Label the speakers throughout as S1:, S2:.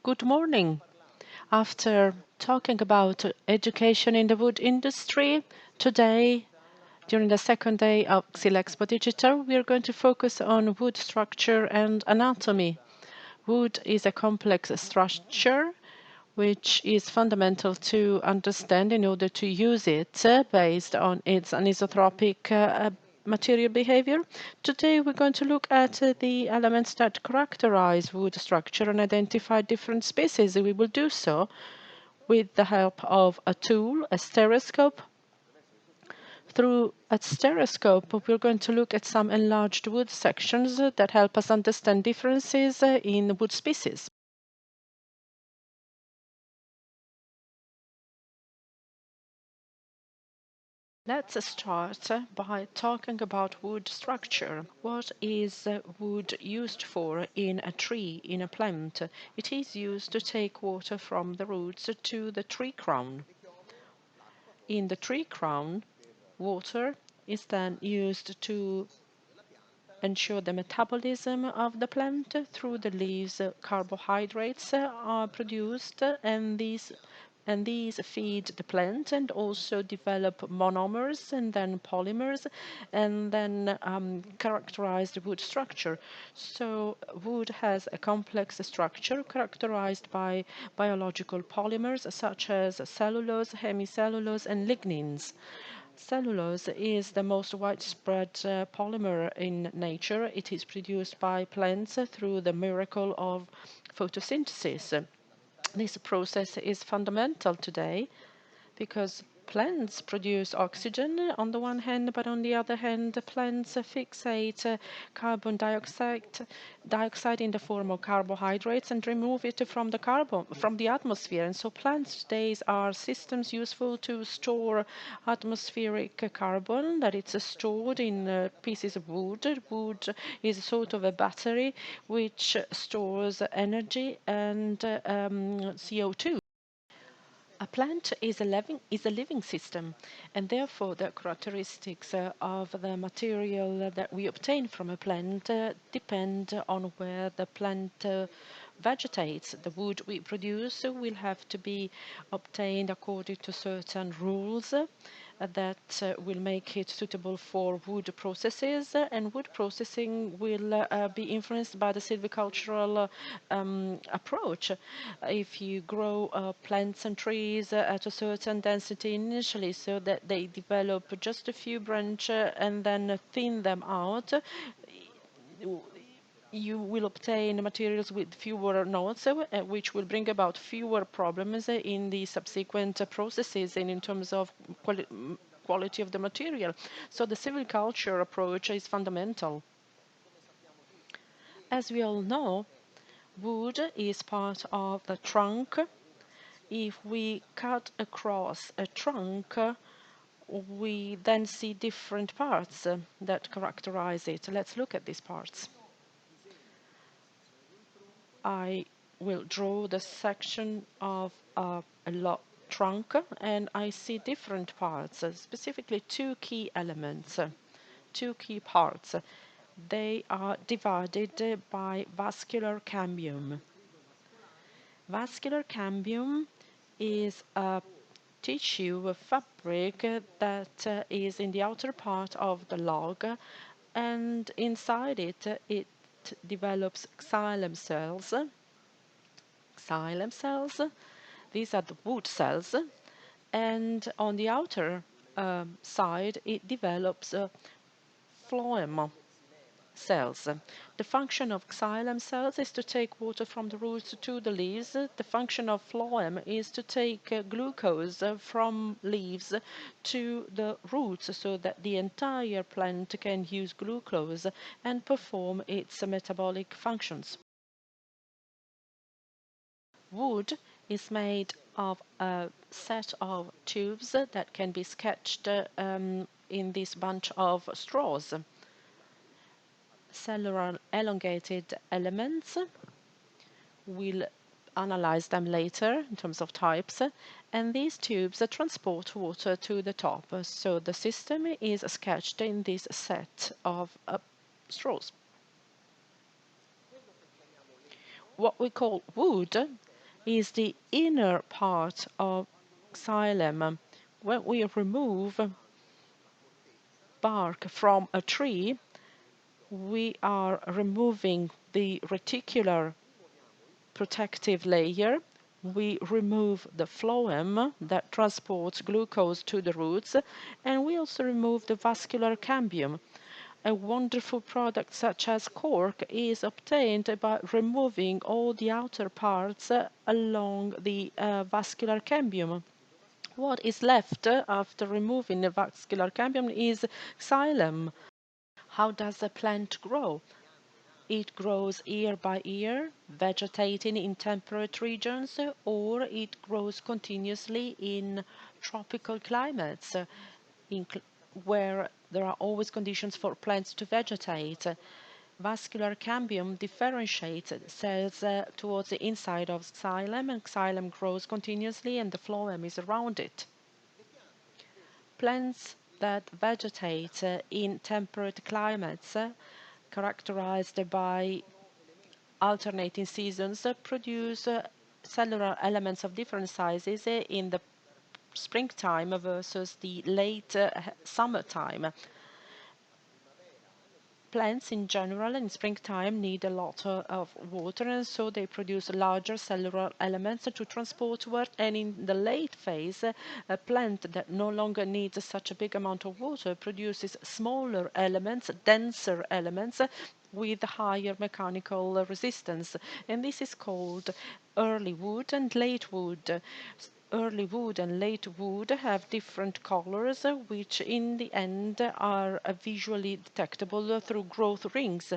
S1: Good morning. After talking about education in the wood industry, today, during the second day of Xylexpo Digital, we are going to focus on wood structure and anatomy. Wood is a complex structure which is fundamental to understand in order to use it based on its anisotropic material behavior. Today we're going to look at the elements that characterize wood structure and identify different species. We will do so with the help of a tool, a stereoscope. Through a stereoscope, we're going to look at some enlarged wood sections that help us understand differences in wood species. Let's start by talking about wood structure. What is wood used for in a tree, in a plant? It is used to take water from the roots to the tree crown. In the tree crown, water is then used to ensure the metabolism of the plant. Through the leaves, carbohydrates are produced, and these feed the plant and also develop monomers and then polymers and then characterize the wood structure. So wood has a complex structure characterized by biological polymers such as cellulose, hemicellulose, and lignins. Cellulose is the most widespread polymer in nature. It is produced by plants through the miracle of photosynthesis. This process is fundamental today because plants produce oxygen on the one hand, but on the other hand, the plants fixate carbon dioxide in the form of carbohydrates and remove it from the atmosphere. And so plants today are systems useful to store atmospheric carbon that it's stored in pieces of wood. Wood is sort of a battery which stores energy and CO2. A plant is a living system, and therefore the characteristics of the material that we obtain from a plant depend on where the plant vegetates. The wood we produce will have to be obtained according to certain rules that will make it suitable for wood processes, and wood processing will be influenced by the silvicultural approach. If you grow plants and trees at a certain density initially so that they develop just a few branches and then thin them out, you will obtain materials with fewer nodes, which will bring about fewer problems in the subsequent processes and in terms of quality of the material. So the silviculture approach is fundamental. As we all know, wood is part of the trunk. If we cut across a trunk, we then see different parts that characterize it. Let's look at these parts. I will draw the section of a trunk, and I see different parts, specifically two key elements, two key parts. They are divided by vascular cambium. Vascular cambium is a tissue, a fabric that is in the outer part of the log, and inside it develops xylem cells. Xylem cells, these are the wood cells, and on the outer side it develops phloem cells. The function of xylem cells is to take water from the roots to the leaves. The function of phloem is to take glucose from leaves to the roots so that the entire plant can use glucose and perform its metabolic functions. Wood is made of a set of tubes that can be sketched in this bunch of straws. Cellular elongated elements, we'll analyze them later in terms of types, and these tubes transport water to the top. So the system is sketched in this set of straws. What we call wood is the inner part of xylem. When we remove bark from a tree, we are removing the reticular protective layer. We remove the phloem that transports glucose to the roots, and we also remove the vascular cambium. A wonderful product such as cork is obtained by removing all the outer parts along the vascular cambium. What is left after removing the vascular cambium is xylem. How does a plant grow? It grows year by year, vegetating in temperate regions, or it grows continuously in tropical climates, where there are always conditions for plants to vegetate. Vascular cambium differentiates cells towards the inside of xylem, and xylem grows continuously, and the phloem is around it. Plants that vegetate in temperate climates, characterized by alternating seasons, produce cellular elements of different sizes in the springtime versus the late summertime. Plants in general in springtime need a lot of water, and so they produce larger cellular elements to transport water. And in the late phase, a plant that no longer needs such a big amount of water produces smaller elements, denser elements with higher mechanical resistance. And this is called early wood and late wood. Early wood and late wood have different colors, which in the end are visually detectable through growth rings.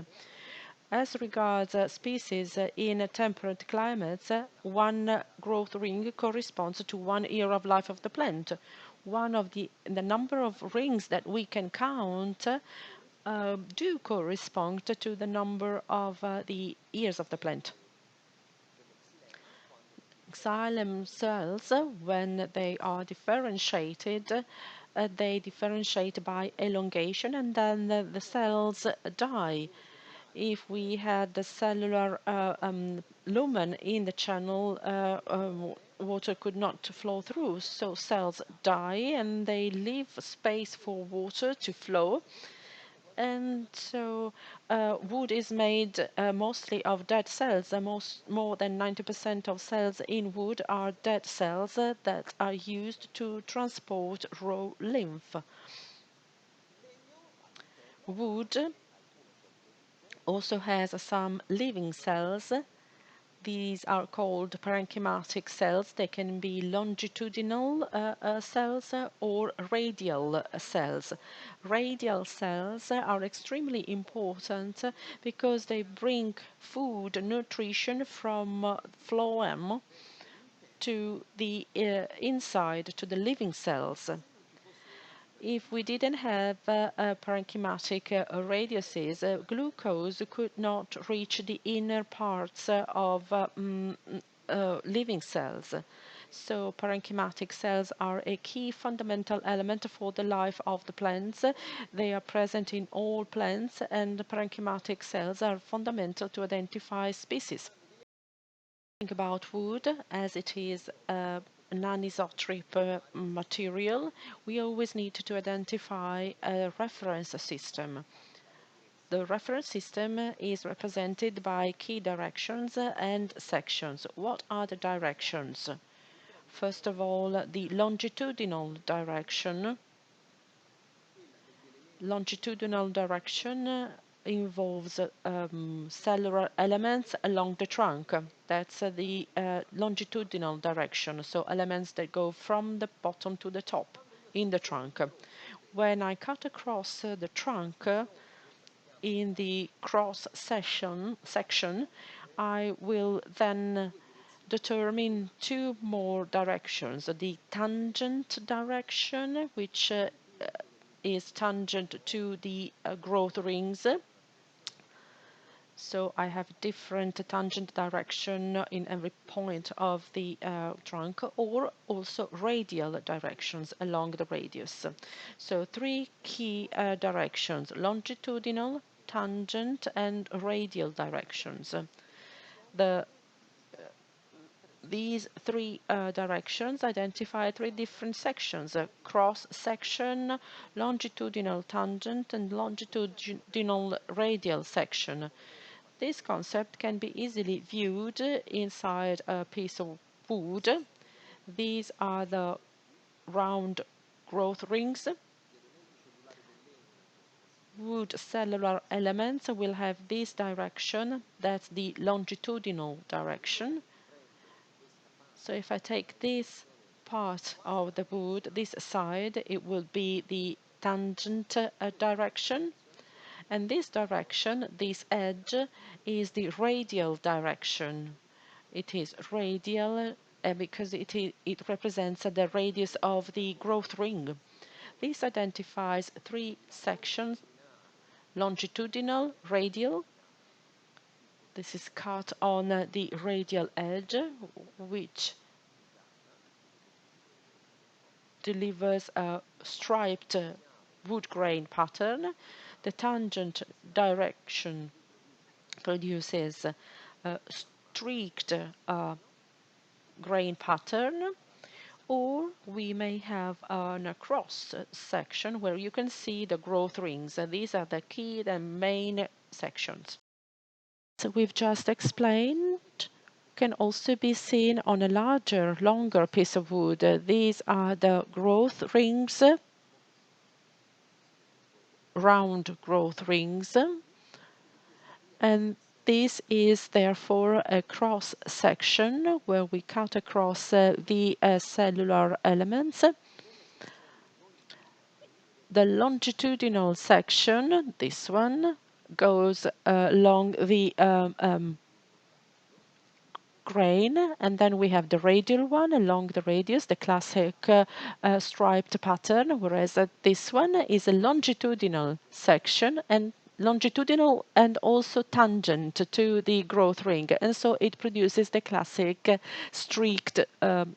S1: As regards species in temperate climates, one growth ring corresponds to 1 year of life of the plant. One of the number of rings that we can count do correspond to the number of the years of the plant. Xylem cells, when they are differentiated, they differentiate by elongation, and then the cells die. If we had the cellular lumen in the channel, water could not flow through, so cells die and they leave space for water to flow. And so wood is made mostly of dead cells. More than 90% of cells in wood are dead cells that are used to transport raw lymph. Wood also has some living cells. These are called parenchymatic cells. They can be longitudinal cells or radial cells. Radial cells are extremely important because they bring food, nutrition from phloem to the inside, to the living cells. If we didn't have parenchymatic radiuses, glucose could not reach the inner parts of living cells. So parenchymatic cells are a key fundamental element for the life of the plants. They are present in all plants, and parenchymatic cells are fundamental to identify species. Think about wood as it is an anisotrope material. We always need to identify a reference system. The reference system is represented by key directions and sections. What are the directions? First of all, the longitudinal direction. Longitudinal direction involves cellular elements along the trunk. That's the longitudinal direction, so elements that go from the bottom to the top in the trunk. When I cut across the trunk in the cross section, I will then determine two more directions. The tangent direction, which is tangent to the growth rings. So I have different tangent direction in every point of the trunk, or also radial directions along the radius. So three key directions: longitudinal, tangent, and radial directions. The these three directions identify three different sections: a cross section, longitudinal tangent, and longitudinal radial section. This concept can be easily viewed inside a piece of wood. These are the round growth rings. Wood cellular elements will have this direction, that's the longitudinal direction. So if I take this part of the wood, this side, it will be the tangent direction. And this direction, this edge, is the radial direction. It is radial because it represents the radius of the growth ring. This identifies three sections: longitudinal, radial. This is cut on the radial edge, which delivers a striped wood grain pattern. The tangent direction produces a streaked grain pattern, or we may have a cross section where you can see the growth rings. These are the key, the main sections. So we've just explained can also be seen on a larger, longer piece of wood. These are the growth rings, round growth rings, and this is therefore a cross section where we cut across the cellular elements. The longitudinal section, this one, goes along the grain, and then we have the radial one along the radius, the classic striped pattern, whereas this one is a longitudinal section, and longitudinal and also tangent to the growth ring, and so it produces the classic streaked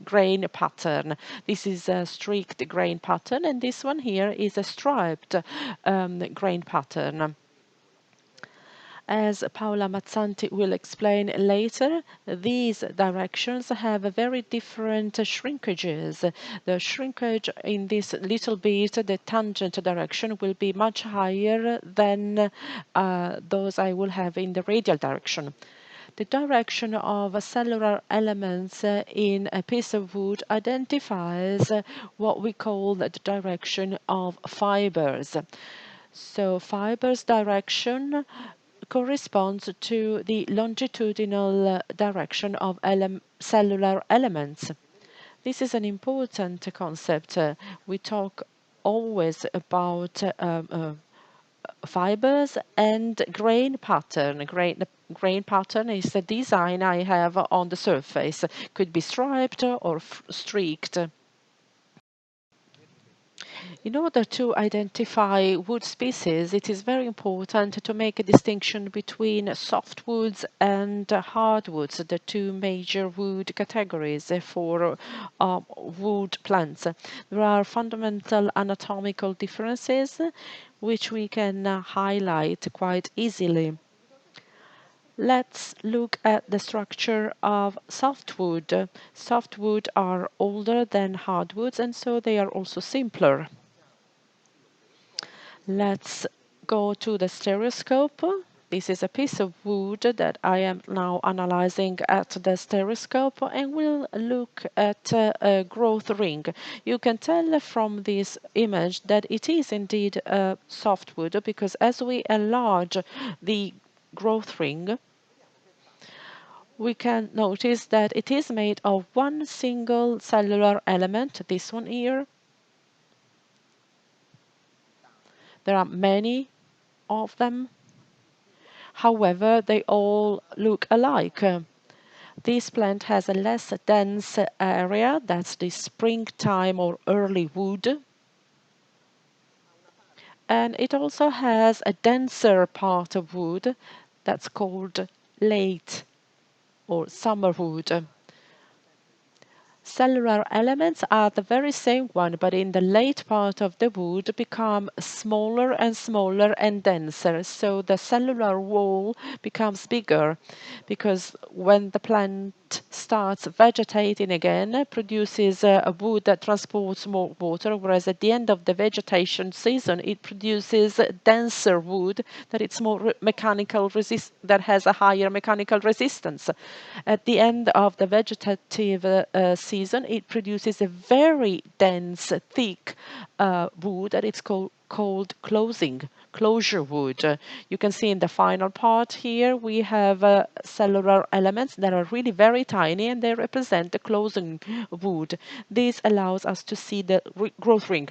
S1: grain pattern. This is a streaked grain pattern, and this one here is a striped grain pattern. As Paola Mazzanti will explain later, these directions have a very different shrinkages. The shrinkage in this little bit, the tangent direction, will be much higher than those I will have in the radial direction. The direction of cellular elements in a piece of wood identifies what we call the direction of fibers. So fibers direction corresponds to the longitudinal direction of cellular elements. This is an important concept. We talk always about fibers and grain pattern. Grain pattern is the design I have on the surface. Could be striped or streaked. In order to identify wood species, it is very important to make a distinction between softwoods and hardwoods, the two major wood categories for wood plants. There are fundamental anatomical differences which we can highlight quite easily. Let's look at the structure of softwood. Softwood are older than hardwoods, and so they are also simpler. Let's go to the stereoscope. This is a piece of wood that I am now analyzing at the stereoscope, and we'll look at a growth ring. You can tell from this image that it is indeed a softwood, because as we enlarge the growth ring, we can notice that it is made of one single cellular element, this one here. There are many of them. However, they all look alike. This plant has a less dense area, that's the springtime or early wood. And it also has a denser part of wood that's called late or summer wood. Cellular elements are the very same one, but in the late part of the wood become smaller and smaller and denser. So the cellular wall becomes bigger because when the plant starts vegetating again, it produces a wood that transports more water, whereas at the end of the vegetation season, it produces denser wood that it's more mechanical that has a higher mechanical resistance. At the end of the vegetative season, it produces a very dense, thick wood that it's called closure wood. You can see in the final part here we have cellular elements that are really very tiny and they represent the closing wood. This allows us to see the growth ring.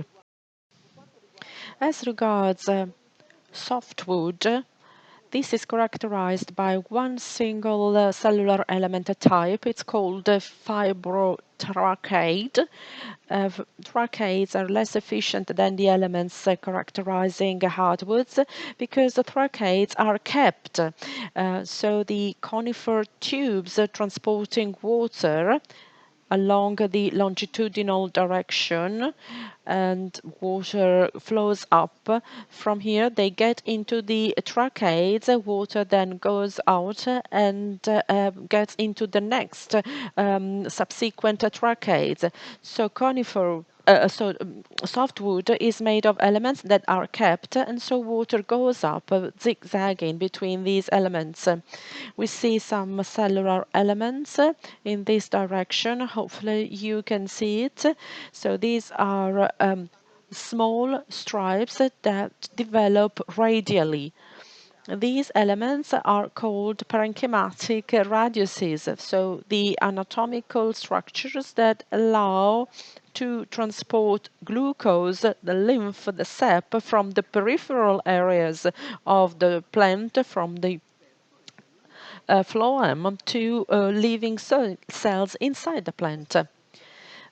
S1: As regards softwood, this is characterized by one single cellular element type. It's called fibrotrachate. Tracheids are less efficient than the elements characterizing hardwoods because the tracheids are kept. So the conifer tubes transporting water along the longitudinal direction and water flows up from here. They get into the tracheids, water then goes out and gets into the next subsequent tracheids. So softwood is made of elements that are kept, and so water goes up, zigzagging between these elements. We see some cellular elements in this direction. Hopefully you can see it. So these are small stripes that develop radially. These elements are called parenchymatic radiuses, so the anatomical structures that allow to transport glucose, the lymph, the sap from the peripheral areas of the plant, from the phloem to living cells inside the plant.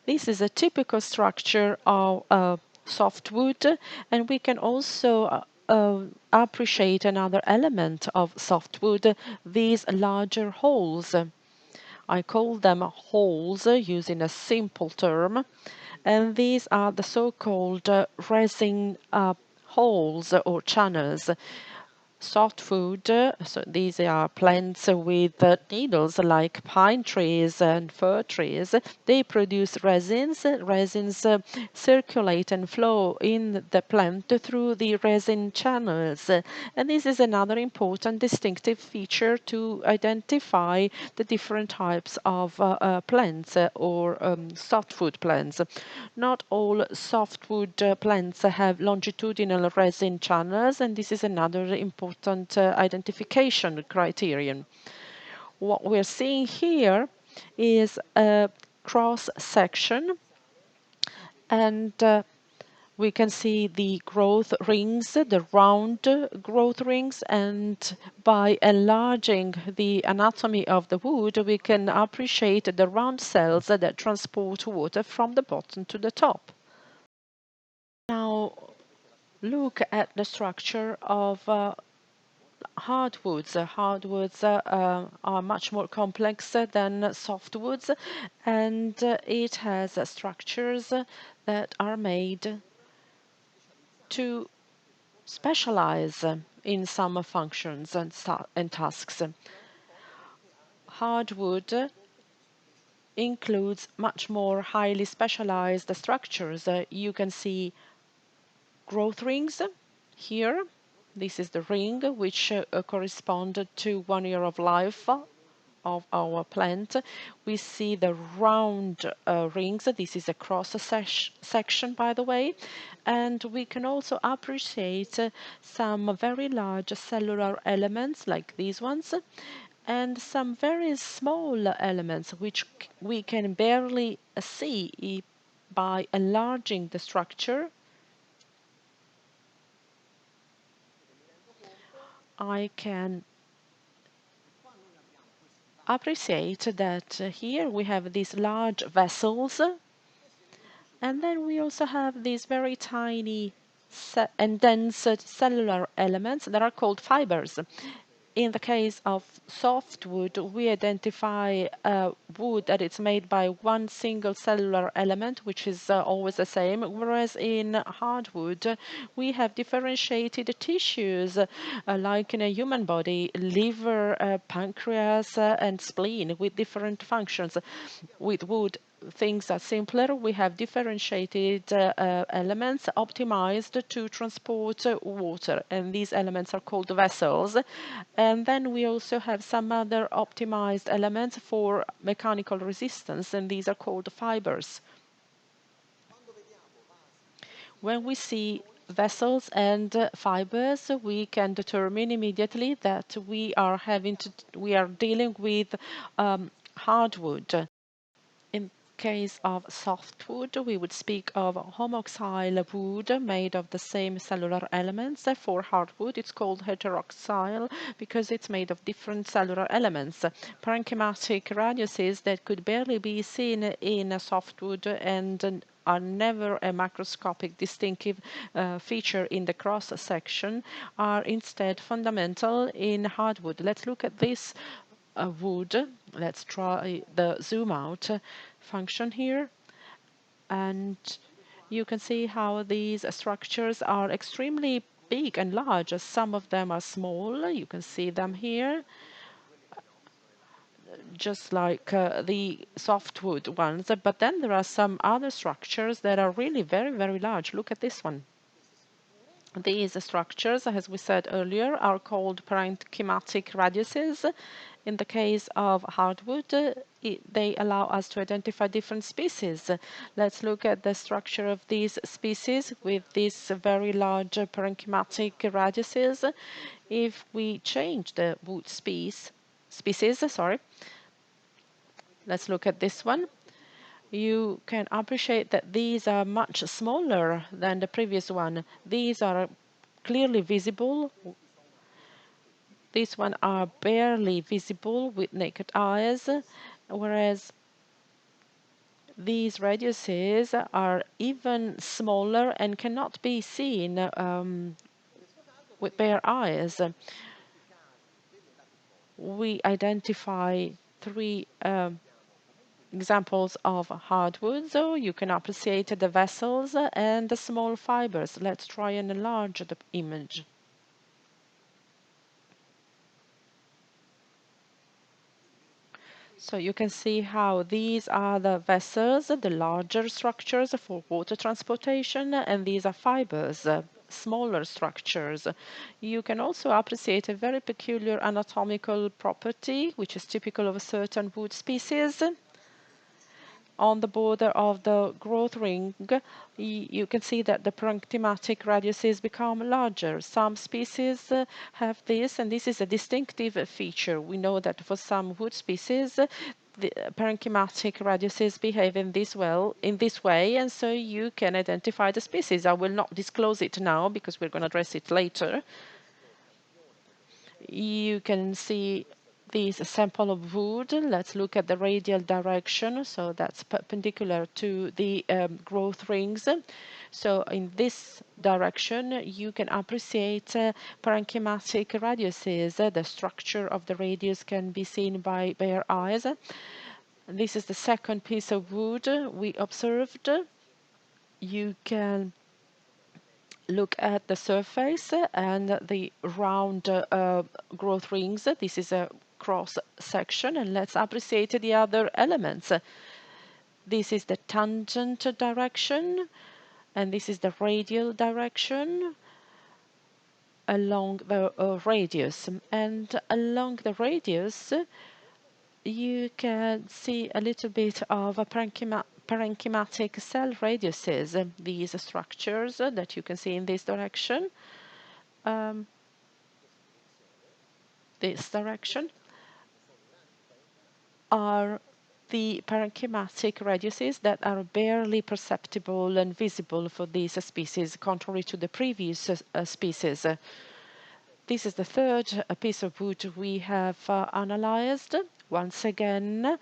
S1: This is a typical structure of softwood, and we can also appreciate another element of softwood, these larger holes. I call them holes using a simple term, and these are the so-called resin holes or channels. Softwood, so these are plants with needles like pine trees and fir trees. They produce resins. Resins circulate and flow in the plant through the resin channels. And this is another important distinctive feature to identify the different types of plants or softwood plants. Not all softwood plants have longitudinal resin channels, and this is another important identification criterion. What we're seeing here is a cross section, and we can see the growth rings, the round growth rings, and by enlarging the anatomy of the wood, we can appreciate the round cells that transport water from the bottom to the top. Now, look at the structure of hardwoods. Hardwoods are much more complex than softwoods, and it has structures that are made to specialize in some functions and tasks. Hardwood includes much more highly specialized structures. You can see growth rings here. This is the ring which corresponded to 1 year of life of our plant. We see the round rings. This is a cross section, by the way, and we can also appreciate some very large cellular elements like these ones, and some very small elements which we can barely see by enlarging the structure. I can appreciate that here we have these large vessels, and then we also have these very tiny and dense cellular elements that are called fibers. In the case of softwood, we identify wood that it's made by one single cellular element, which is always the same, whereas in hardwood, we have differentiated tissues, like in a human body, liver, pancreas, and spleen, with different functions. With wood, things are simpler. We have differentiated elements optimized to transport water, and these elements are called vessels. And then we also have some other optimized elements for mechanical resistance, and these are called fibers. When we see vessels and fibers, we can determine immediately that we are dealing with hardwood. In case of softwood, we would speak of homoxyl wood made of the same cellular elements. For hardwood, it's called heteroxyl because it's made of different cellular elements. Parenchymatic radiuses that could barely be seen in a softwood and are never a macroscopic distinctive feature in the cross section are instead fundamental in hardwood. Let's look at this wood. Let's try the zoom out function here, and you can see how these structures are extremely big and large. Some of them are small, you can see them here, just like the softwood ones, but then there are some other structures that are really very, very large. Look at this one. These structures, as we said earlier, are called parenchymatic radiuses. In the case of hardwood, they allow us to identify different species. Let's look at the structure of these species with these very large parenchymatic radiuses. If we change the wood species, sorry, let's look at this one. You can appreciate that these are much smaller than the previous one. These are clearly visible. These ones are barely visible with naked eyes, whereas these radiuses are even smaller and cannot be seen with bare eyes. We identify three examples of hardwood, so you can appreciate the vessels and the small fibers. Let's try and enlarge the image. So you can see how these are the vessels, the larger structures for water transportation, and these are fibers, smaller structures. You can also appreciate a very peculiar anatomical property, which is typical of a certain wood species. On the border of the growth ring, you can see that the parenchymatic radiuses become larger. Some species have this, and this is a distinctive feature. We know that for some wood species, the parenchymatic radiuses behave in this way, and so you can identify the species. I will not disclose it now because we're going to address it later. You can see this sample of wood. Let's look at the radial direction. So that's perpendicular to the growth rings. So in this direction, you can appreciate parenchymatic radiuses. The structure of the radius can be seen by bare eyes. This is the second piece of wood we observed. You can look at the surface and the round growth rings. This is a cross section, and let's appreciate the other elements. This is the tangent direction, and this is the radial direction along the radius. And along the radius, you can see a little bit of a parenchymatic cell radiuses, these structures that you can see in this direction. This direction are the parenchymatic radiuses that are barely perceptible and visible for these species, contrary to the previous species. This is the third piece of wood we have analyzed. Once again,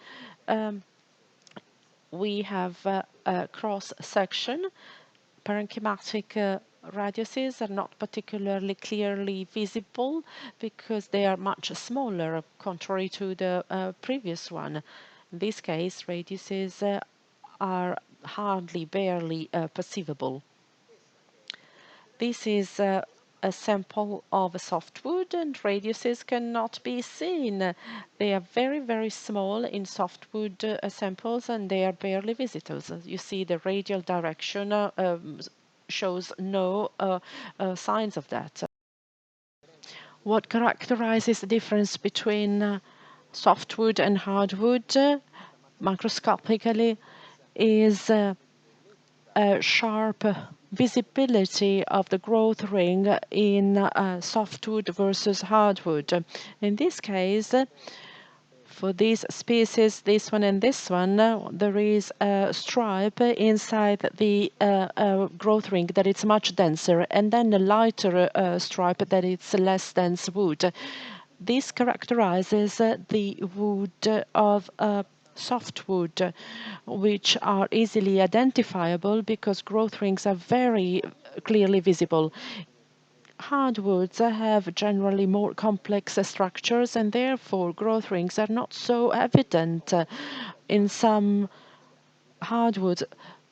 S1: we have a cross section, parenchymatic radiuses are not particularly clearly visible because they are much smaller, contrary to the previous one. In this case, radiuses are hardly, barely perceivable. This is a sample of a softwood, and radiuses cannot be seen. They are very, very small in softwood samples, and they are barely visible. You see the radial direction shows no signs of that. What characterizes the difference between softwood and hardwood macroscopically is a sharp visibility of the growth ring in softwood versus hardwood. In this case, for these species, this one and this one, there is a stripe inside the growth ring that it's much denser, and then a lighter stripe that it's less dense wood. This characterizes the wood of softwood, which are easily identifiable because growth rings are very clearly visible. Hardwoods have generally more complex structures, and therefore growth rings are not so evident. In some hardwood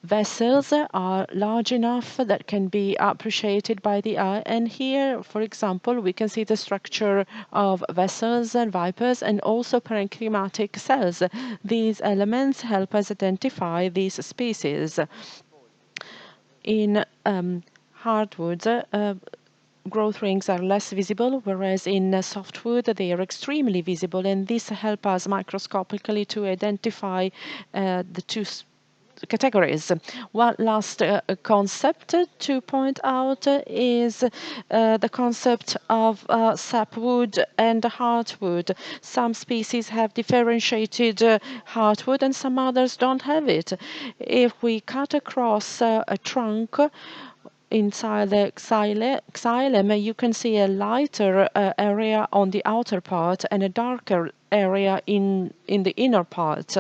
S1: vessels are large enough that can be appreciated by the eye, and here, for example, we can see the structure of vessels and vipers and also parenchymatic cells. These elements help us identify these species. In hardwoods, growth rings are less visible, whereas in softwood they are extremely visible, and this helps us microscopically to identify the two categories. One last concept to point out is the concept of sapwood and hardwood. Some species have differentiated hardwood and some others don't have it. If we cut across a trunk inside the xylem, you can see a lighter area on the outer part and a darker area in the inner part.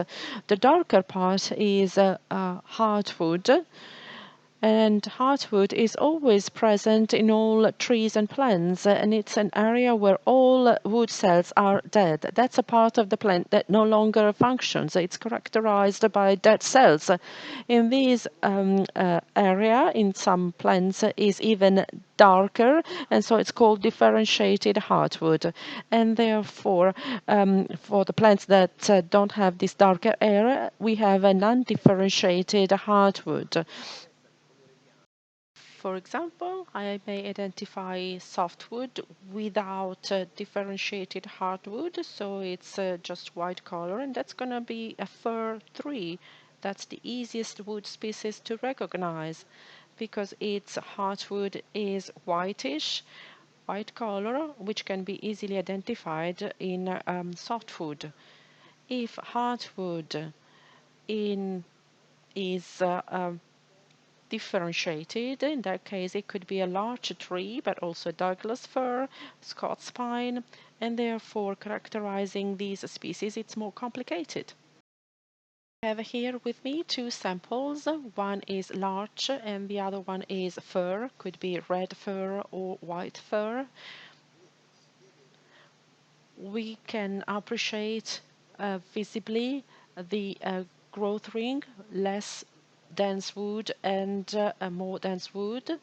S1: The darker part is hardwood, and hardwood is always present in all trees and plants, and it's an area where all wood cells are dead. That's a part of the plant that no longer functions. It's characterized by dead cells. In this area, in some plants, is even darker, and so it's called differentiated hardwood. And therefore, for the plants that don't have this darker area, we have an undifferentiated hardwood. For example, I may identify softwood without differentiated hardwood, so it's just white color, and that's going to be a fir tree. That's the easiest wood species to recognize because its hardwood is whitish, white color, which can be easily identified in softwood. If hardwood in is differentiated. In that case, it could be a large tree, but also Douglas fir, Scots pine, and therefore characterizing these species, it's more complicated. I have here with me two samples. One is larch and the other one is fir, could be red fir or white fir. We can appreciate visibly the growth ring, less dense wood and more dense wood.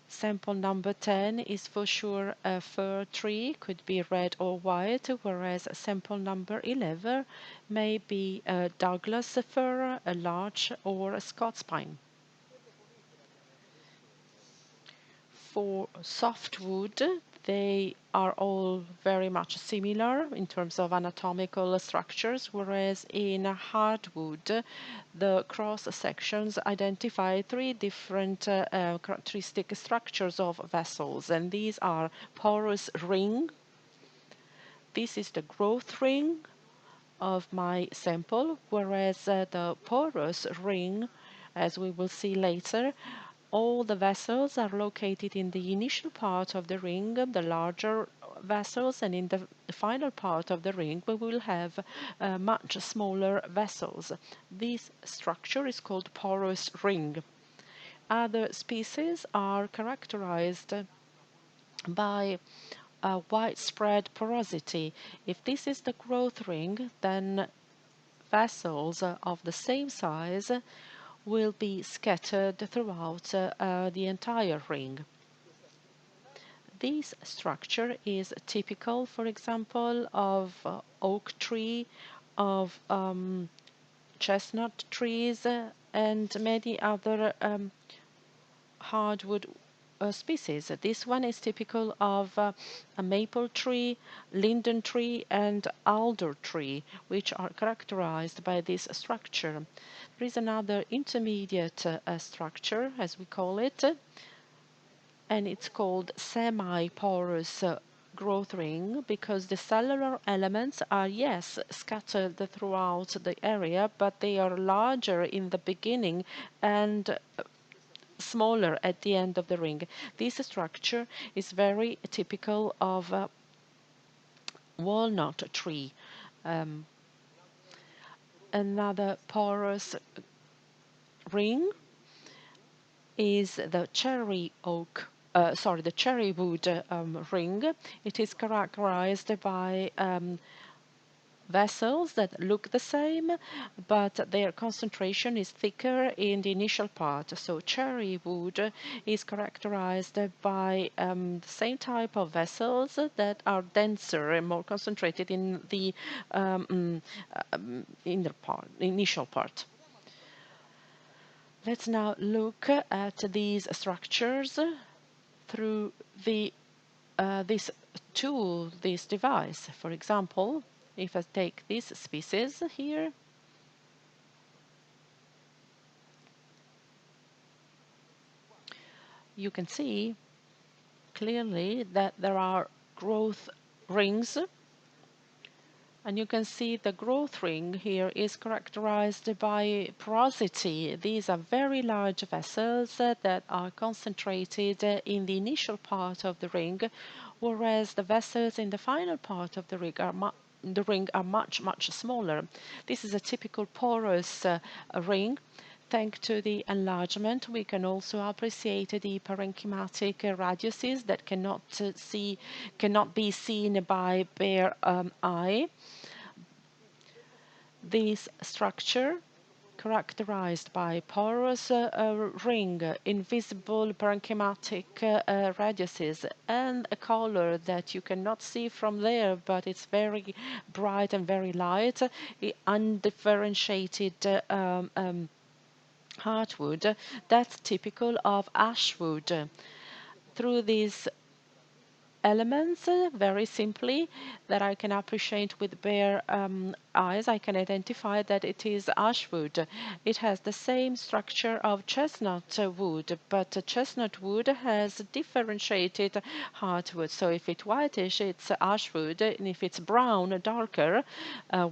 S1: Sample number 10 is for sure a fir tree, could be red or white, whereas sample number 11 may be a Douglas fir, a larch, or a Scots pine. For softwood, they are all very much similar in terms of anatomical structures, whereas in hardwood, the cross sections identify three different characteristic structures of vessels, and these are porous ring. This is the growth ring of my sample, whereas the porous ring, as we will see later, all the vessels are located in the initial part of the ring, the larger vessels, and in the final part of the ring we will have much smaller vessels. This structure is called porous ring. Other species are characterized by widespread porosity. If this is the growth ring, then vessels of the same size will be scattered throughout the entire ring. This structure is typical, for example, of oak tree, of chestnut trees, and many other hardwood species. This one is typical of a maple tree, linden tree, and alder tree, which are characterized by this structure. There is another intermediate structure, as we call it, and it's called semi-porous growth ring because the cellular elements are, yes, scattered throughout the area, but they are larger in the beginning and smaller at the end of the ring. This structure is very typical of a walnut tree. Um, Another porous ring is the cherry oak. The cherry wood ring. It is characterized by vessels that look the same, but their concentration is thicker in the initial part. So cherry wood is characterized by the same type of vessels that are denser and more concentrated in the initial part. Let's now look at these structures through this tool, this device. For example, if I take this species here, you can see clearly that there are growth rings, and you can see the growth ring here is characterized by porosity. These are very large vessels that are concentrated in the initial part of the ring, whereas the vessels in the final part of the ring are much, much smaller. This is a typical porous ring. Thanks to the enlargement, we can also appreciate the parenchymatic radiuses that cannot be seen by bare eye. This structure, characterized by porous ring, invisible parenchymatic radiuses, and a color that you cannot see from there, but it's very bright and very light, undifferentiated hardwood, that's typical of ashwood. Through these elements, very simply, that I can appreciate with bare eyes, I can identify that it is ashwood. It has the same structure of chestnut wood, but chestnut wood has differentiated hardwood. So if it's whitish, it's ashwood, and if it's brown, darker,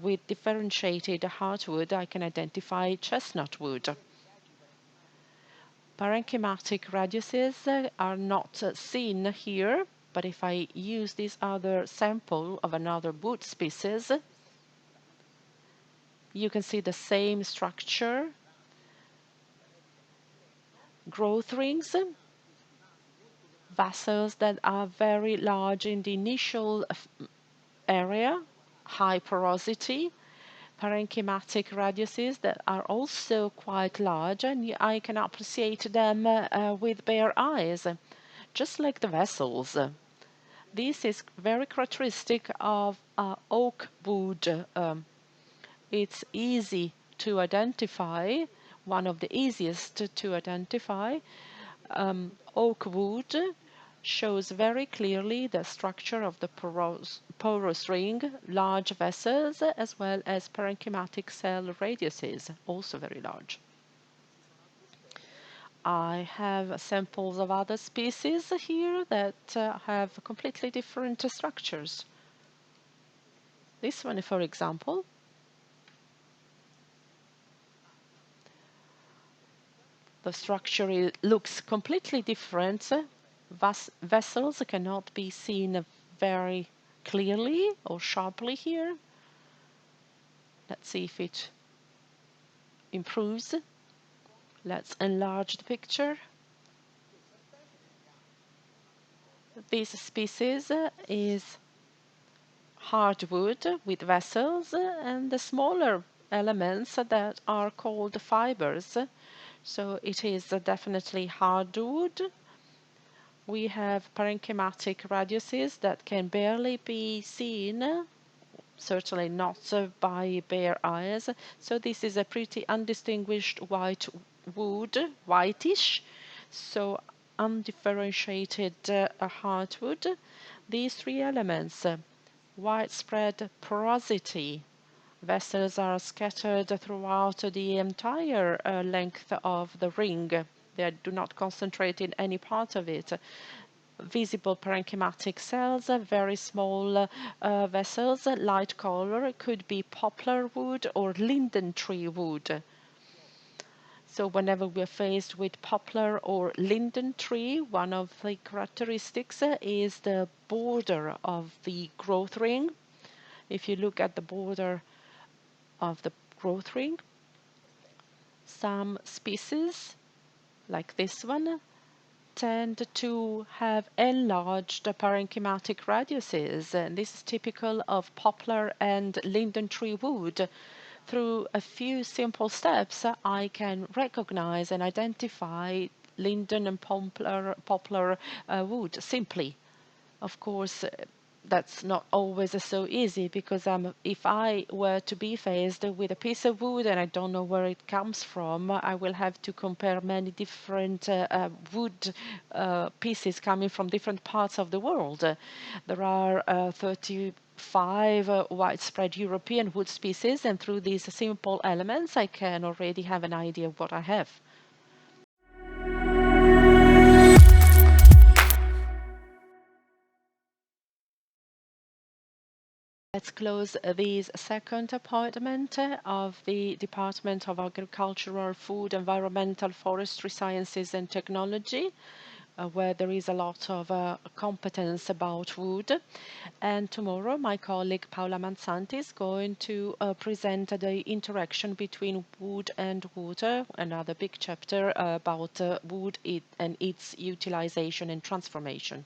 S1: with differentiated hardwood, I can identify chestnut wood. Parenchymatic radiuses are not seen here, but if I use this other sample of another wood species, you can see the same structure, growth rings, vessels that are very large in the initial area, high porosity, parenchymatic radiuses that are also quite large, and I can appreciate them with bare eyes, just like the vessels. This is very characteristic of oak wood. It's easy to identify, one of the easiest to identify. Oak wood shows very clearly the structure of the porous ring, large vessels, as well as parenchymatic cell radiuses, also very large. I have samples of other species here that have completely different structures. This one, for example, the structure looks completely different. Vessels cannot be seen very clearly or sharply here. Let's see if it improves. Let's enlarge the picture. This species is hardwood with vessels and the smaller elements that are called fibers. So it is definitely hardwood. We have parenchymatic radiuses that can barely be seen, certainly not by bare eyes. So this is a pretty undistinguished white wood, whitish, so undifferentiated hardwood. These three elements, widespread porosity, vessels are scattered throughout the entire length of the ring. They do not concentrate in any part of it. Visible parenchymatic cells, very small vessels, light color, could be poplar wood or linden tree wood. So whenever we're faced with poplar or linden tree, one of the characteristics is the border of the growth ring. If you look at the border of the growth ring, some species, like this one, tend to have enlarged parenchymatic radiuses, and this is typical of poplar and linden tree wood. Through a few simple steps, I can recognize and identify linden and poplar wood simply. Of course, that's not always so easy because if I were to be faced with a piece of wood and I don't know where it comes from, I will have to compare many different wood pieces coming from different parts of the world. There are 35 widespread European wood species, and through these simple elements, I can already have an idea of what I have. Let's close this second appointment of the Department of Agricultural, Food, Environmental, Forestry Sciences and Technology, where there is a lot of competence about wood. And tomorrow, my colleague Paola Manzanti is going to present the interaction between wood and water, another big chapter about wood and its utilization and transformation.